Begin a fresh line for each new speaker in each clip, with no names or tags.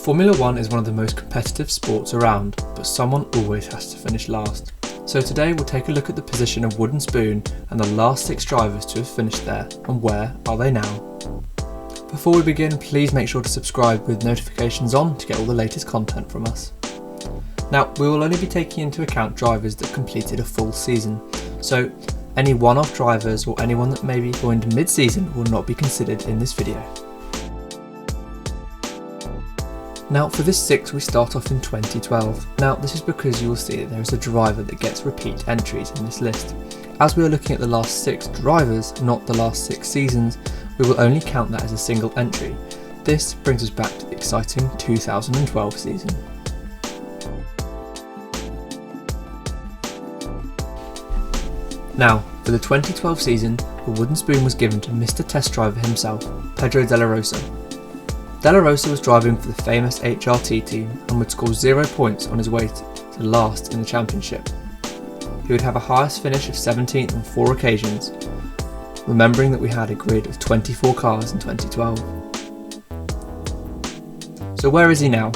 Formula 1 is one of the most competitive sports around, but someone always has to finish last. So today we'll take a look at the position of Wooden Spoon and the last 6 drivers to have finished there, and where are they now. Before we begin, please make sure to subscribe with notifications on to get all the latest content from us. Now, we will only be taking into account drivers that completed a full season, so any one-off drivers or anyone that maybe joined mid-season will not be considered in this video. Now for this 6 we start off in 2012. Now this is because you will see that there is a driver that gets repeat entries in this list. As we are looking at the last 6 drivers, not the last 6 seasons, we will only count that as a single entry. This brings us back to the exciting 2012 season. Now, for the 2012 season, the Wooden Spoon was given to Mr. Test Driver himself, Pedro de la Rosa. De la Rosa was driving for the famous HRT team and would score 0 points on his way to last in the championship. He would have a highest finish of 17th on 4 occasions, remembering that we had a grid of 24 cars in 2012. So where is he now?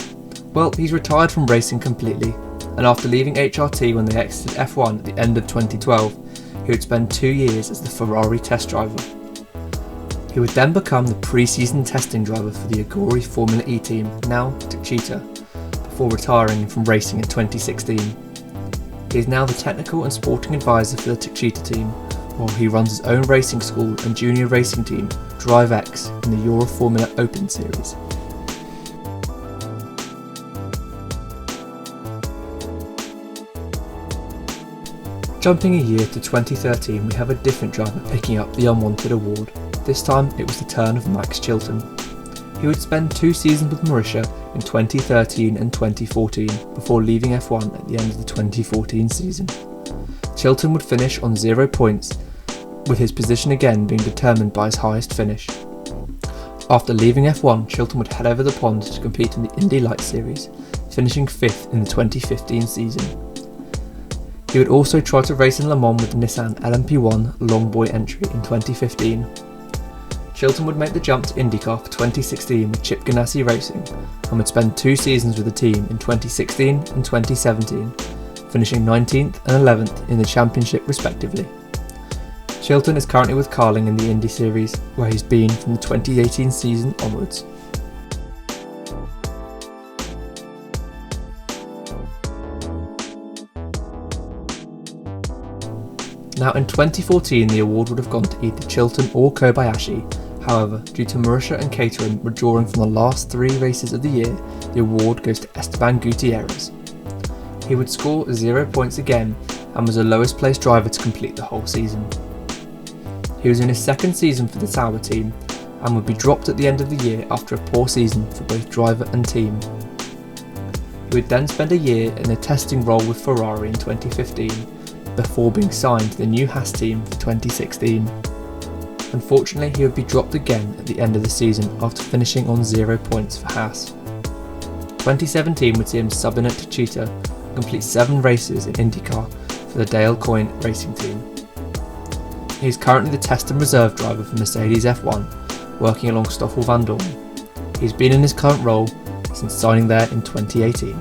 Well, he's retired from racing completely, and after leaving HRT when they exited F1 at the end of 2012, he would spend 2 years as the Ferrari test driver. He would then become the pre-season testing driver for the Aguri Formula E team, now Techeetah, before retiring from racing in 2016. He is now the technical and sporting advisor for the Techeetah team, while he runs his own racing school and junior racing team, Drive X, in the Euro Formula Open Series. Jumping a year to 2013, we have a different driver picking up the unwanted award. This time it was the turn of Max Chilton. He would spend 2 seasons with Mauritia in 2013 and 2014 before leaving F1 at the end of the 2014 season. Chilton would finish on 0 points, with his position again being determined by his highest finish. After leaving F1, Chilton would head over the pond to compete in the Indy Lights Series, finishing 5th in the 2015 season. He would also try to race in Le Mans with the Nissan LMP1 Long Boy entry in 2015. Chilton would make the jump to IndyCar for 2016 with Chip Ganassi Racing and would spend 2 seasons with the team in 2016 and 2017, finishing 19th and 11th in the championship respectively. Chilton is currently with Carling in the Indy Series, where he's been from the 2018 season onwards. Now in 2014 the award would have gone to either Chilton or Kobayashi. However, due to Mauritia and Caterham withdrawing from the last 3 races of the year, the award goes to Esteban Gutierrez. He would score 0 points again and was the lowest placed driver to complete the whole season. He was in his 2nd season for the Sauber team and would be dropped at the end of the year after a poor season for both driver and team. He would then spend a year in a testing role with Ferrari in 2015 before being signed to the new Haas team for 2016. Unfortunately, he would be dropped again at the end of the season after finishing on 0 points for Haas. 2017 would see him sub in at Techeetah and complete 7 races in IndyCar for the Dale Coyne racing team. He is currently the test and reserve driver for Mercedes F1, working along Stoffel Vandoorne. He has been in his current role since signing there in 2018.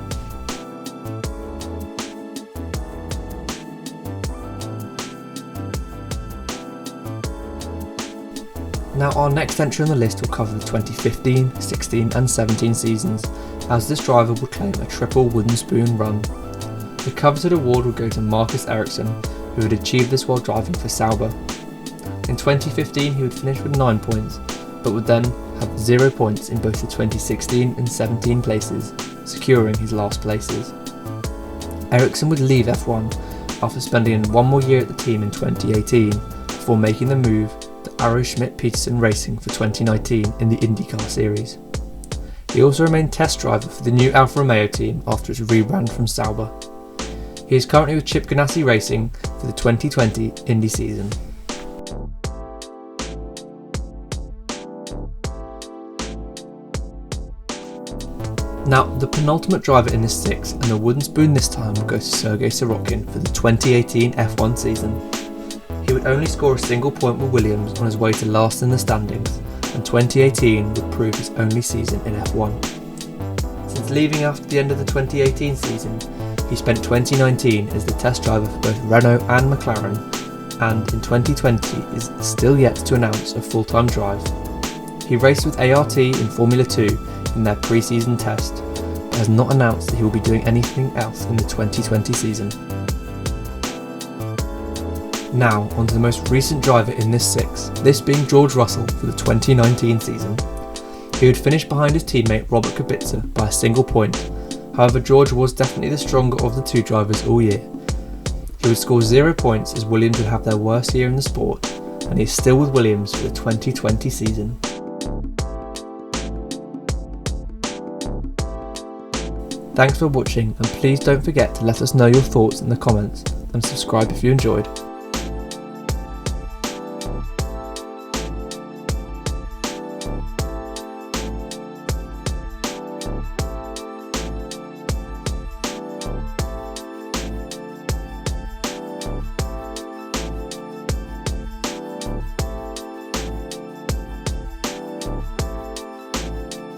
Now our next entry on the list will cover the 2015, 16 and 17 seasons, as this driver would claim a triple Wooden Spoon run. The coveted award would go to Marcus Ericsson, who had achieved this while driving for Sauber. In 2015 he would finish with 9 points, but would then have 0 points in both the 2016 and 17 places, securing his last places. Ericsson would leave F1 after spending 1 more year at the team in 2018, before making the move Arrow Schmidt Peterson Racing for 2019 in the IndyCar series. He also remained test driver for the new Alfa Romeo team after its rebrand from Sauber. He is currently with Chip Ganassi Racing for the 2020 Indy season. Now, the penultimate driver in this 6 and the Wooden Spoon this time will go to Sergey Sirotkin for the 2018 F1 season. He would only score a single point with Williams on his way to last in the standings, and 2018 would prove his only season in F1. Since leaving after the end of the 2018 season, he spent 2019 as the test driver for both Renault and McLaren, and in 2020 is still yet to announce a full-time drive. He raced with ART in Formula 2 in their pre-season test, but has not announced that he will be doing anything else in the 2020 season. Now, onto the most recent driver in this six, this being George Russell for the 2019 season. He would finish behind his teammate Robert Kubica by a single point. However, George was definitely the stronger of the two drivers all year. He would score 0 points as Williams would have their worst year in the sport, and he is still with Williams for the 2020 season. Thanks for watching, and please don't forget to let us know your thoughts in the comments and subscribe if you enjoyed.